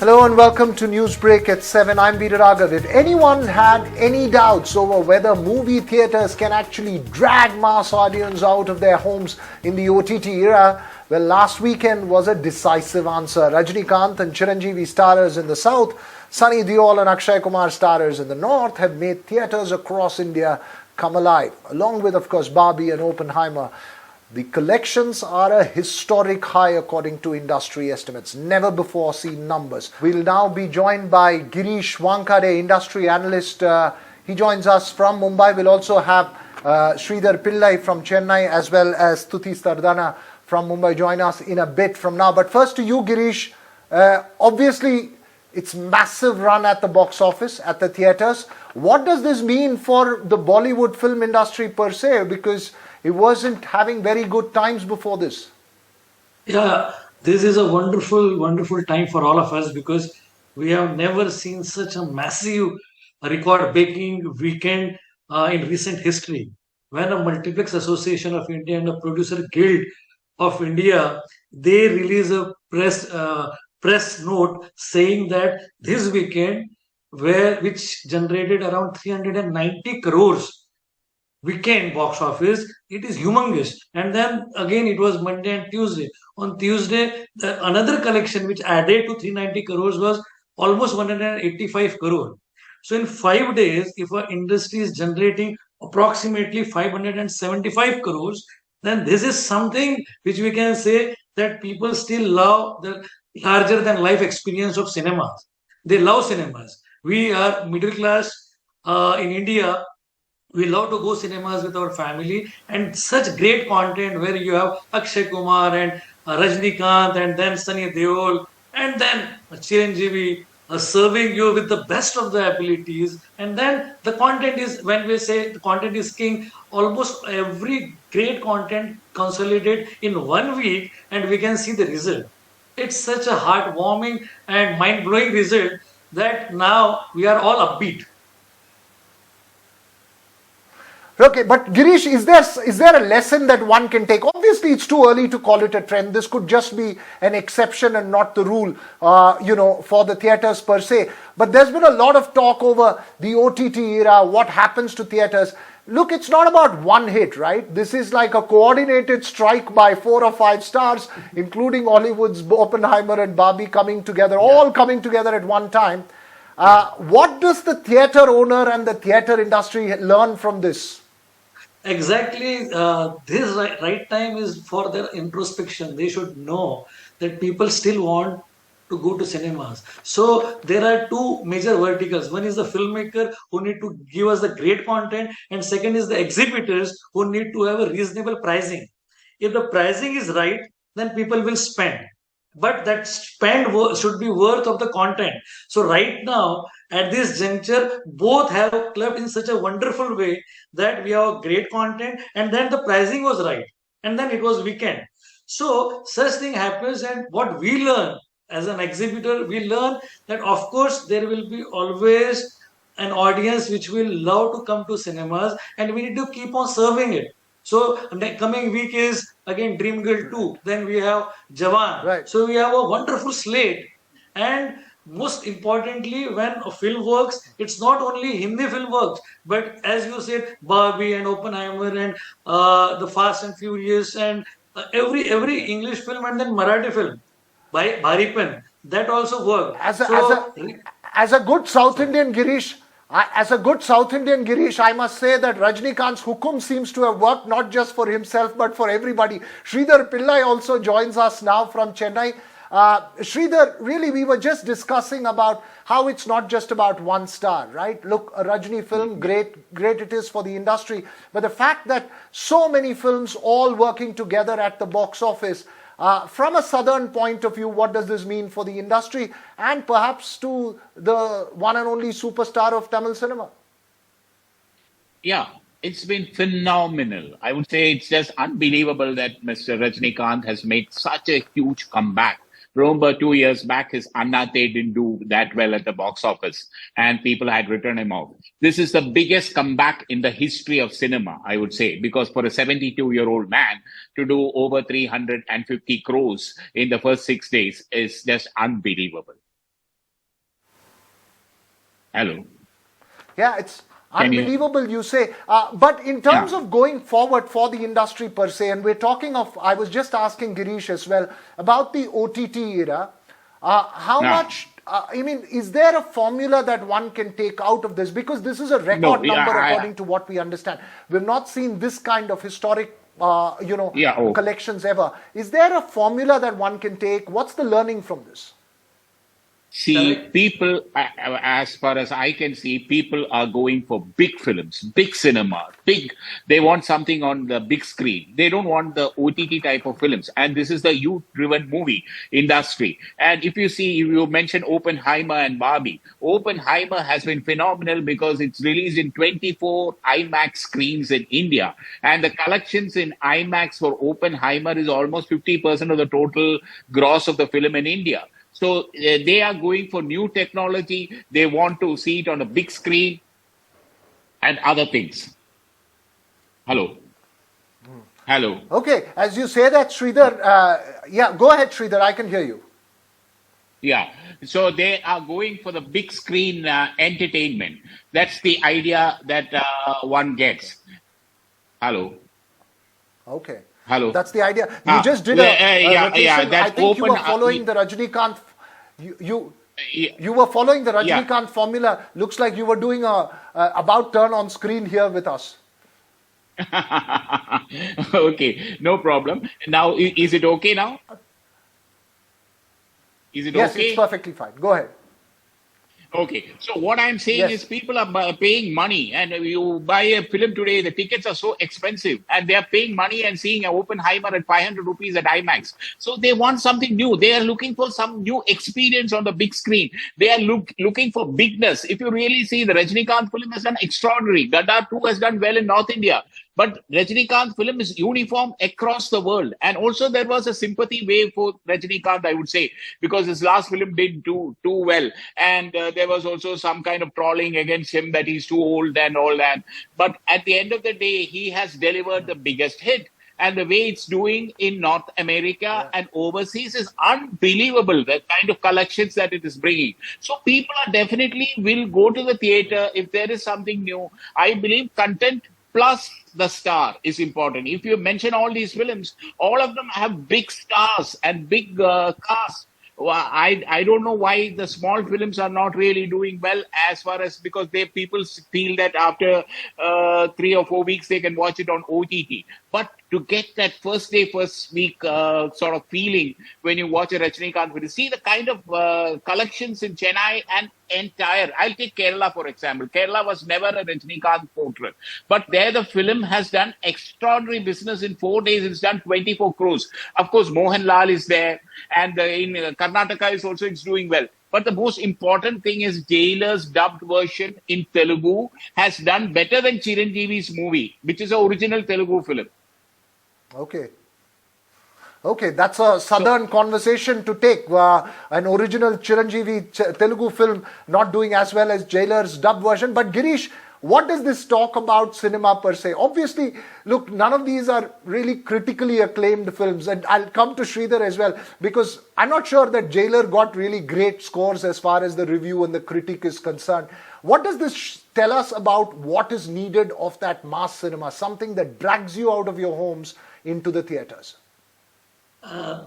Hello and welcome to Newsbreak at 7. I'm Gadar. If anyone had any doubts over whether movie theatres can actually drag mass audience out of their homes in the OTT era, well, last weekend was a decisive answer. Rajinikanth and Chiranjeevi starrers in the south, Sunny Deol and Akshay Kumar starrers in the north have made theatres across India come alive, along with, of course, Barbie and Oppenheimer. The collections are a historic high according to industry estimates, never before seen numbers. We'll now be joined by Girish Wankade, industry analyst. He joins us from Mumbai. We'll also have Sridhar Pillai from Chennai as well as Stuti Sardana from Mumbai join us in a bit from now. But first to you, Girish. Obviously, it's massive run at the box office, at the theatres. What does this mean for the Bollywood film industry per se? Because it wasn't having very good times before this. Yeah, this is a wonderful, wonderful time for all of us because we have never seen such a massive record-breaking weekend in recent history. When a Multiplex Association of India and a Producer Guild of India, they release a press note saying that this weekend, which generated around 390 crores weekend box office, it is humongous. And then again, it was Monday and Tuesday. On Tuesday, another collection which added to 390 crores was almost 185 crore. So in 5 days, if our industry is generating approximately 575 crores, then this is something which we can say that people still love the larger than life experience of cinemas. They love cinemas. We are middle class in India. We love to go cinemas with our family, and such great content where you have Akshay Kumar and Rajnikant and then Sunny Deol and then Chiranjeevi serving you with the best of the abilities. And then the content is, when we say the content is king, almost every great content consolidated in 1 week and we can see the result. It's such a heartwarming and mind-blowing result that now we are all upbeat. Okay, but Girish, is there a lesson that one can take? Obviously, it's too early to call it a trend. This could just be an exception and not the rule, for the theatres per se. But there's been a lot of talk over the OTT era, what happens to theatres. Look, it's not about one hit, right? This is like a coordinated strike by 4 or 5 stars, including Hollywood's Oppenheimer and Barbie coming together, all coming together at one time. What does the theatre owner and the theatre industry learn from this? Exactly, this right time is for their introspection. They should know that people still want to go to cinemas. So there are two major verticals. One is the filmmaker who need to give us the great content, and second is the exhibitors who need to have a reasonable pricing. If the pricing is right, then people will spend. But that spend should be worth of the content. So right now, at this juncture, both have clubbed in such a wonderful way that we have great content, and then the pricing was right, and then it was weekend. So such thing happens, and what we learn as an exhibitor, we learn that of course there will be always an audience which will love to come to cinemas, and we need to keep on serving it. So the coming week is again Dream Girl 2. Then we have Jawan. Right. So we have a wonderful slate. And most importantly, when a film works, it's not only Hindi film works, but as you said, Barbie and Oppenheimer and the Fast and Furious and every English film and then Marathi film by Bharipan, that also worked. As a good South Indian, Girish, I must say that Rajnikant's Hukum seems to have worked not just for himself but for everybody. Sridhar Pillai also joins us now from Chennai. Sridhar, really, we were just discussing about how it's not just about one star, right? Look, a Rajni film, great it is for the industry. But the fact that so many films all working together at the box office, from a southern point of view, what does this mean for the industry and perhaps to the one and only superstar of Tamil cinema? Yeah, it's been phenomenal. I would say it's just unbelievable that Mr. Rajnikant has made such a huge comeback. Remember, 2 years back, his Annate didn't do that well at the box office, and people had written him off. This is the biggest comeback in the history of cinema, I would say, because for a 72-year-old man to do over 350 crores in the first 6 days is just unbelievable. Hello. Yeah, it's Can you? unbelievable, you say. But in terms Yeah. of going forward for the industry per se, and we're talking of, I was just asking Girish as well about the OTT era. How Yeah. much, I mean, is there a formula that one can take out of this? Because this is a No. record Yeah. number according to what we understand. We've not seen this kind of historic, Yeah. Oh. collections ever. Is there a formula that one can take? What's the learning from this? See, Correct. people, as far as I can see, people are going for big films, big cinema, big. They want something on the big screen. They don't want the OTT type of films. And this is the youth-driven movie industry. And if you see, you mentioned Oppenheimer and Barbie. Oppenheimer has been phenomenal because it's released in 24 IMAX screens in India. And the collections in IMAX for Oppenheimer is almost 50% of the total gross of the film in India. So they are going for new technology. They want to see it on a big screen and other things. Hello. Hello. Okay, as you say that, Sridhar, yeah, go ahead, Sridhar, I can hear you. Yeah. So they are going for the big screen entertainment. That's the idea that one gets. Hello. Okay. Hello. That's the idea. You just did a Yeah. rotation. I That think you open. were following the Rajnikant. You Yeah. you were following the Yeah. Rajnikant formula. Looks like you were doing a about turn on screen here with us. Okay. No problem. Now, is it okay now? Is it Yes, it's okay? perfectly fine. Go ahead. Okay, so what I'm saying Yes. is people are paying money, and you buy a film today, the tickets are so expensive, and they are paying money and seeing an Oppenheimer at 500 rupees at IMAX. So they want something new. They are looking for some new experience on the big screen. They are looking for bigness. If you really see, the Rajnikant film has done extraordinary. Gadar 2 has done well in North India. But Rajnikant film is uniform across the world. And also there was a sympathy wave for Rajnikant, I would say, because his last film did too well. And there was also some kind of trolling against him that he's too old and all that. But at the end of the day, he has delivered the biggest hit. And the way it's doing in North America and overseas is unbelievable, the kind of collections that it is bringing. So people are definitely will go to the theater if there is something new. I believe content plus the star is important. If you mention all these films, all of them have big stars and big casts. Well, I don't know why the small films are not really doing well as far as because they people feel that after 3 or 4 weeks they can watch it on OTT. But to get that first day, first week sort of feeling when you watch a Rajnikant film, see the kind of collections in Chennai and entire. I'll take Kerala for example. Kerala was never a Rajnikant portrait, but there the film has done extraordinary business in 4 days. It's done 24 crores. Of course, Mohanlal is there, and in Karnataka is also it's doing well. But the most important thing is Jailer's dubbed version in Telugu has done better than Chiranjeevi's movie, which is an original Telugu film. Okay. Okay, that's a southern conversation to take. An original Chiranjeevi Telugu film not doing as well as Jailer's dubbed version. But Girish, what does this talk about cinema per se? Obviously, look, none of these are really critically acclaimed films. And I'll come to Sridhar as well, because I'm not sure that Jailer got really great scores as far as the review and the critic is concerned. What does this tell us about what is needed of that mass cinema, something that drags you out of your homes into the theaters?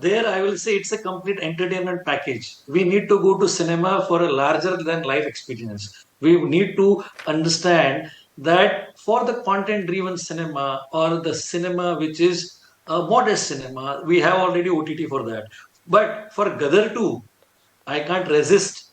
There, I will say it's a complete entertainment package. We need to go to cinema for a larger than life experience. We need to understand that for the content driven cinema or the cinema which is a modest cinema, we have already OTT for that. But for Gadar 2, I can't resist.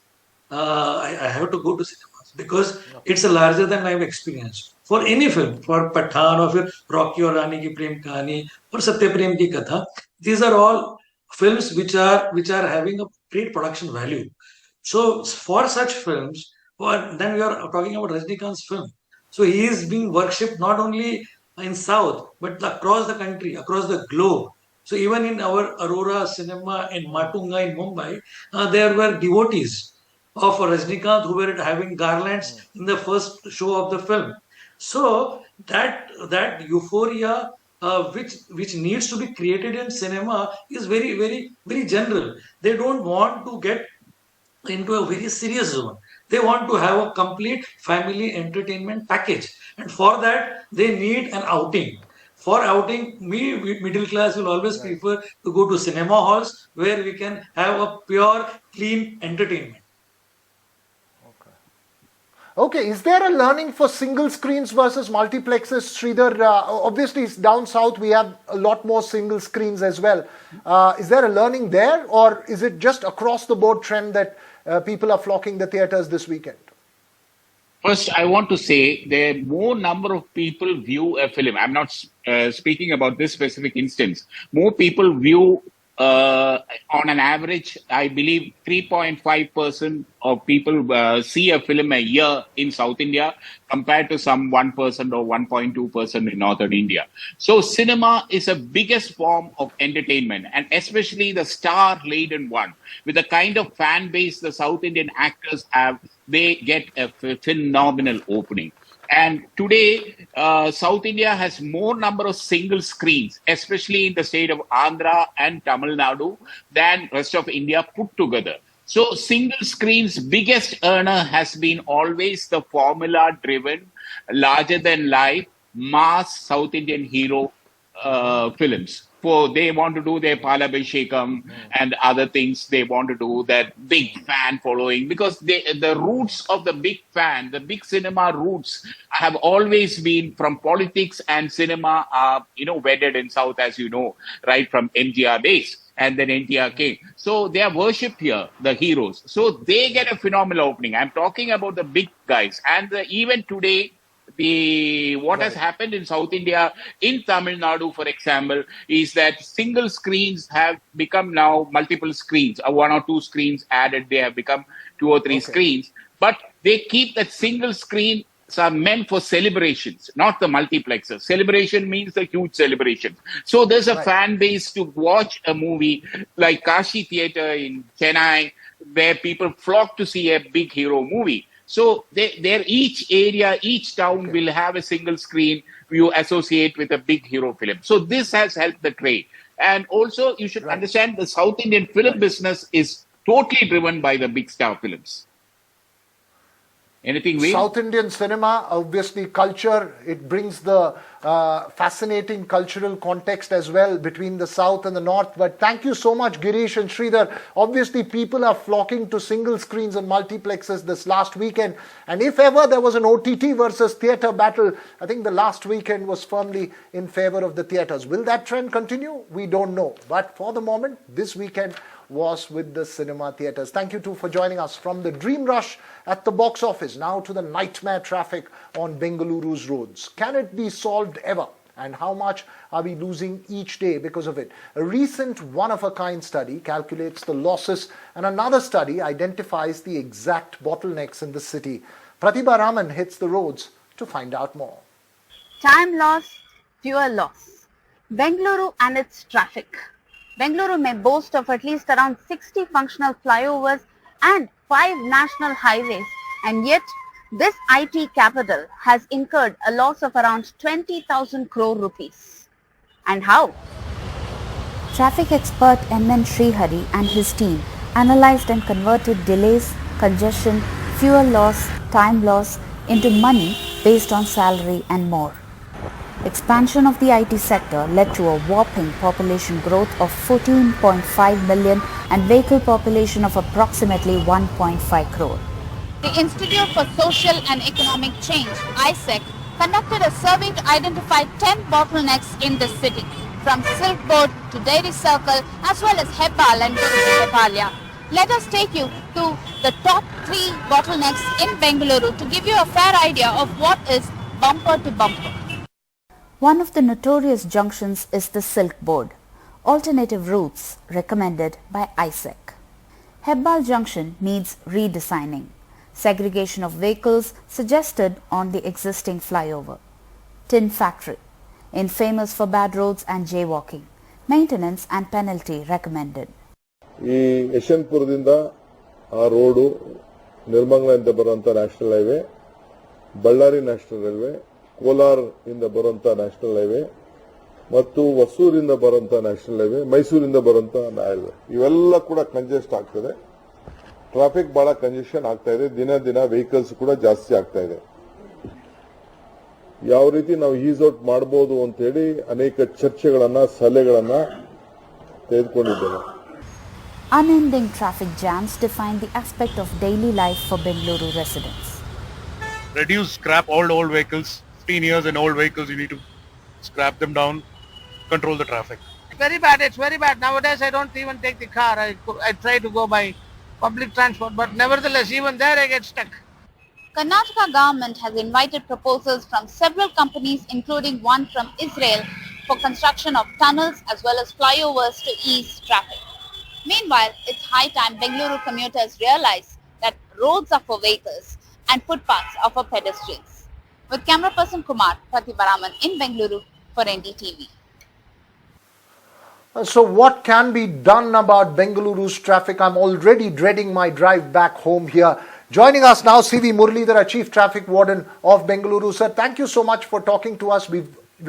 I have to go to cinemas because it's a larger than life experience. For any film, for Pathan or for Rocky or Rani ki Prem Kahani or Satya Prem ki Katha, these are all films which are having a great production value. So for such films, then we are talking about Rajnikant's film. So he is being worshipped not only in South but across the country, across the globe. So even in our Aurora cinema in Matunga in Mumbai, there were devotees of Rajnikant who were having garlands in the first show of the film. So that euphoria which needs to be created in cinema is very general. They don't want to get into a very serious zone. They want to have a complete family entertainment package. And for that, they need an outing. For outing, middle class, will always prefer to go to cinema halls where we can have a pure, clean entertainment. Okay, is there a learning for single screens versus multiplexes, Sridhar? Obviously, down south we have a lot more single screens as well. Is there a learning there, or is it just across the board trend that people are flocking the theatres this weekend? First, I want to say the more number of people view a film. I'm not speaking about this specific instance. More people view, on an average, I believe 3.5% of people see a film a year in South India compared to some 1% or 1.2% in Northern India. So cinema is the biggest form of entertainment, and especially the star-laden one. With the kind of fan base the South Indian actors have, they get a phenomenal opening. And today, South India has more number of single screens, especially in the state of Andhra and Tamil Nadu, than rest of India put together. So single screens' biggest earner has been always the formula-driven, larger-than-life, mass South Indian hero films. They want to do their Palabhishekam and other things. They want to do that big fan following, because the roots of the big fan, the big cinema roots, have always been from politics, and cinema are, wedded in South, as you know, right from MGR days. And then NTR came. So they are worshipped here, the heroes. So they get a phenomenal opening. I'm talking about the big guys. And even today, what has happened in South India, in Tamil Nadu, for example, is that single screens have become now multiple screens. One or two screens added, they have become 2 or 3 screens. But they keep that single screen are meant for celebrations, not the multiplexes. Celebration means a huge celebration. So there's a fan base to watch a movie like Kashi Theatre in Chennai, where people flock to see a big hero movie. So each area, each town will have a single screen you associate with a big hero film. So this has helped the trade. And also you should understand the South Indian film business is totally driven by the big star films. Anything we? South Indian cinema, obviously culture, it brings the fascinating cultural context as well between the South and the North. But thank you so much, Girish and Sridhar. Obviously, people are flocking to single screens and multiplexes this last weekend. And if ever there was an OTT versus theatre battle, I think the last weekend was firmly in favor of the theatres. Will that trend continue? We don't know. But for the moment, this weekend was with the cinema theatres. Thank you too for joining us from the dream rush at the box office now to the nightmare traffic on Bengaluru's roads. Can it be solved ever? And how much are we losing each day because of it? A recent one-of-a-kind study calculates the losses, and another study identifies the exact bottlenecks in the city. Pratibha Raman hits the roads to find out more. Time loss, fuel loss. Bengaluru and its traffic. Bengaluru may boast of at least around 60 functional flyovers and 5 national highways, and yet this IT capital has incurred a loss of around 20,000 crore rupees. And how? Traffic expert M.N. Srihari and his team analyzed and converted delays, congestion, fuel loss, time loss into money based on salary and more. Expansion of the IT sector led to a whopping population growth of 14.5 million and vehicle population of approximately 1.5 crore. The Institute for Social and Economic Change, ISEC, conducted a survey to identify 10 bottlenecks in the city, from Silk Board to Dairy Circle, as well as Hebbal and Hebalia. Let us take you to the top 3 bottlenecks in Bengaluru to give you a fair idea of what is bumper to bumper. One of the notorious junctions is the Silk Board, alternative routes recommended by ISEC. Hebbal Junction needs redesigning. Segregation of vehicles suggested on the existing flyover. Tin Factory, infamous for bad roads and jaywalking. Maintenance and penalty recommended. ಈ ಯಶವಂತಪುರದಿಂದ ಆ road ನಿರ್ಮಂಗಲದಿಂದ ಬರುವಂತ national highway, Ballari national highway, Kolar ಇಂದ ಬರುವಂತ national highway ಮತ್ತು ಹೊಸೂರಿಂದ ಬರುವಂತ national highway, ಮೈಸೂರಿಂದ ಬರುವಂತ highway, ಇವೆಲ್ಲ ಕೂಡ ಕಂಜೆಸ್ಟ್ ಆಗ್ತದೆ. ಟ್ರಾಫಿಕ್ ಬಹಳ ಕಂಜೆಷನ್ ಆಗ್ತಾ ಇದೆ. ದಿನ ದಿನ ವೆಹಿಕಲ್ಸ್ ಕೂಡ ಜಾಸ್ತಿ ಆಗ್ತಾ ಇದೆ. ಯಾವ ರೀತಿ ನಾವು ಈಸ್ ಔಟ್ ಮಾಡಬಹುದು ಅಂತ ಹೇಳಿ ಅನೇಕ ಚರ್ಚೆಗಳನ್ನ ಸಲಹೆಗಳನ್ನ ತೆಗೆದುಕೊಂಡಿದ್ದೇವೆ. Unending traffic jams define the aspect of daily life for Bengaluru residents. Reduce, scrap all old vehicles, 15 years and old vehicles, you need to scrap them down, control the traffic. Very bad, it's very bad. Nowadays I don't even take the car. I try to go by public transport, but nevertheless even there I get stuck. Karnataka government has invited proposals from several companies, including one from Israel, for construction of tunnels as well as flyovers to ease traffic. Meanwhile, it's high time Bengaluru commuters realize that roads are for vehicles and footpaths are for pedestrians. With camera person Kumar, Pratibaraman in Bengaluru for NDTV. So what can be done about Bengaluru's traffic? I'm already dreading my drive back home here. Joining us now, C.V. Muralidhara, Chief Traffic Warden of Bengaluru. Sir, thank you so much for talking to us.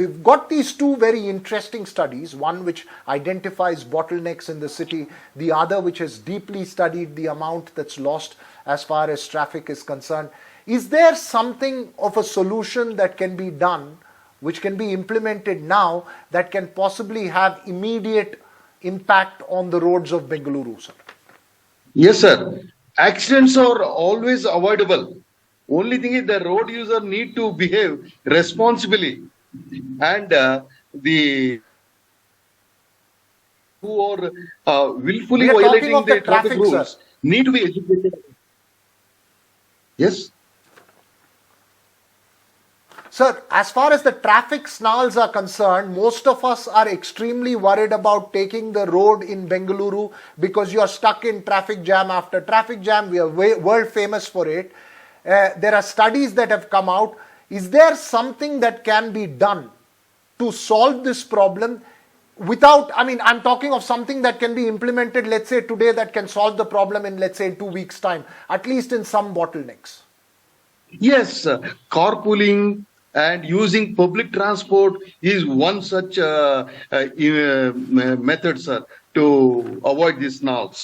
We've got these two very interesting studies, one which identifies bottlenecks in the city, the other which has deeply studied the amount that's lost as far as traffic is concerned. Is there something of a solution that can be done, which can be implemented now, that can possibly have immediate impact on the roads of Bengaluru, sir? Yes, sir. Accidents are always avoidable. Only thing is the road user need to behave responsibly, and the who are willfully violating the traffic rules need to be educated. Yes. Sir, as far as the traffic snarls are concerned, most of us are extremely worried about taking the road in Bengaluru because you are stuck in traffic jam after traffic jam. We are world famous for it. There are studies that have come out. Is there something that can be done to solve this problem without, I'm talking of something that can be implemented, let's say today, that can solve the problem in, let's say, 2 weeks' time, at least in some bottlenecks? Yes, carpooling and using public transport is one such method, sir, to avoid these snarls.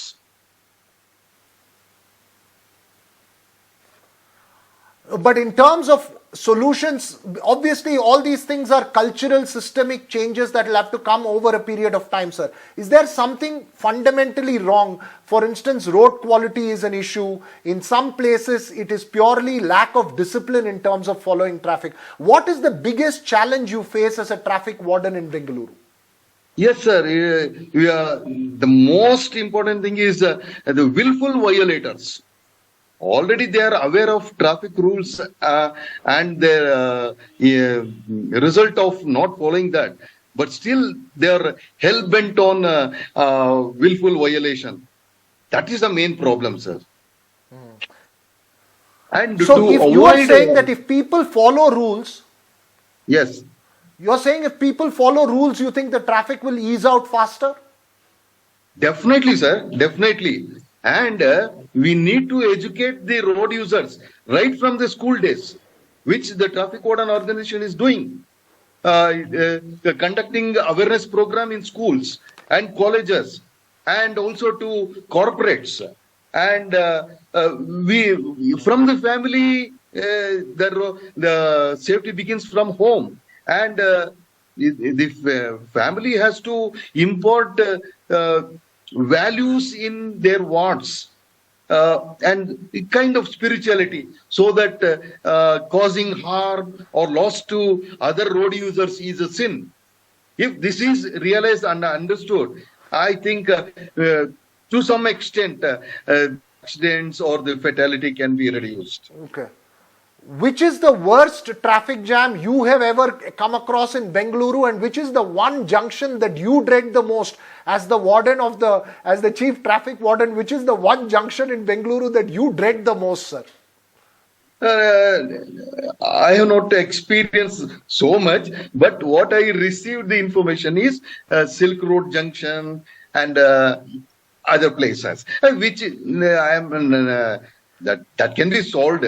But in terms of solutions, obviously all these things are cultural, systemic changes that will have to come over a period of time, sir. Is there something fundamentally wrong? For instance, road quality is an issue. In some places, it is purely lack of discipline in terms of following traffic. What is the biggest challenge you face as a traffic warden in Bengaluru? Yes, sir. The most important thing is the willful violators. Already they are aware of traffic rules and the result of not following that, but still they are hell-bent on willful violation. That is the main problem, sir. And so if you are saying that if people follow rules, yes, you are saying if people follow rules, you think the traffic will ease out faster? Definitely, sir, definitely. And we need to educate the road users right from the school days, which the traffic warden organization is doing, conducting awareness program in schools and colleges and also to corporates. And we, from the family, the safety begins from home. And the family has to import values in their wards and the kind of spirituality, so that causing harm or loss to other road users is a sin. If this is realized and understood, I think to some extent accidents or the fatality can be reduced. Okay. Which is the worst traffic jam you have ever come across in Bengaluru, and which is the one junction that you dread the most as the warden of as the chief traffic warden? Which is the one junction in Bengaluru that you dread the most, sir? I have not experienced so much, but what I received the information is Silk Road Junction and other places, which I am. That can be solved,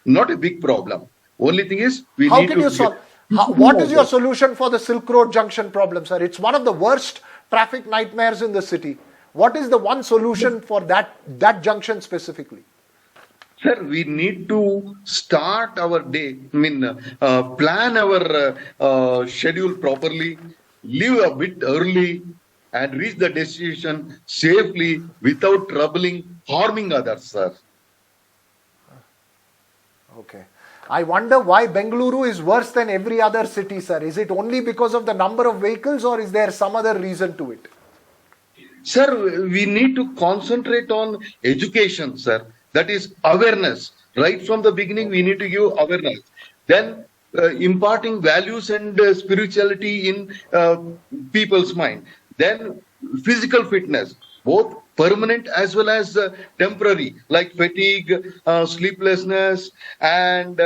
not a big problem. Only thing is how can you solve? What is your solution for the Silk Road Junction problem, sir? It's one of the worst traffic nightmares in the city. What is the one solution for that junction specifically? Sir, we need to start our day, plan our schedule properly, leave a bit early, and reach the destination safely without harming others, sir. Okay. I wonder why Bengaluru is worse than every other city, sir. Is it only because of the number of vehicles, or is there some other reason to it? Sir, we need to concentrate on education, sir. That is awareness. Right from the beginning, we need to give awareness. Then imparting values and spirituality in people's mind. Then physical fitness, both permanent as well as temporary, like fatigue, sleeplessness, and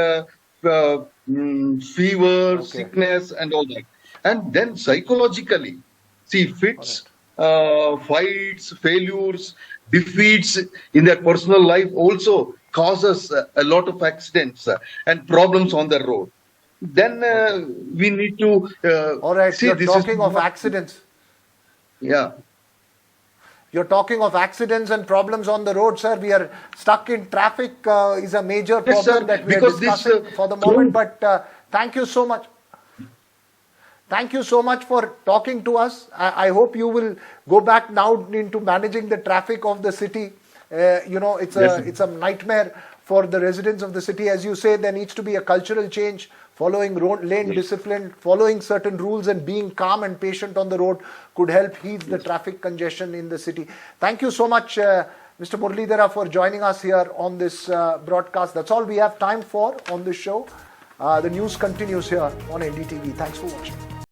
fever, sickness, and all that. And then psychologically, see, fits, fights, failures, defeats in their personal life also causes a lot of accidents and problems on the road. Then we need to all right, you're talking of accidents. Yeah. You're talking of accidents and problems on the road, sir. We are stuck in traffic is a major problem that we are discussing for the moment. But thank you so much. Thank you so much for talking to us. I hope you will go back now into managing the traffic of the city. It's a nightmare for the residents of the city. As you say, there needs to be a cultural change, following lane discipline, following certain rules, and being calm and patient on the road could help ease the traffic congestion in the city. Thank you so much, Mr. Muralidhara, for joining us here on this broadcast. That's all we have time for on this show. The news continues here on NDTV. Thanks for watching.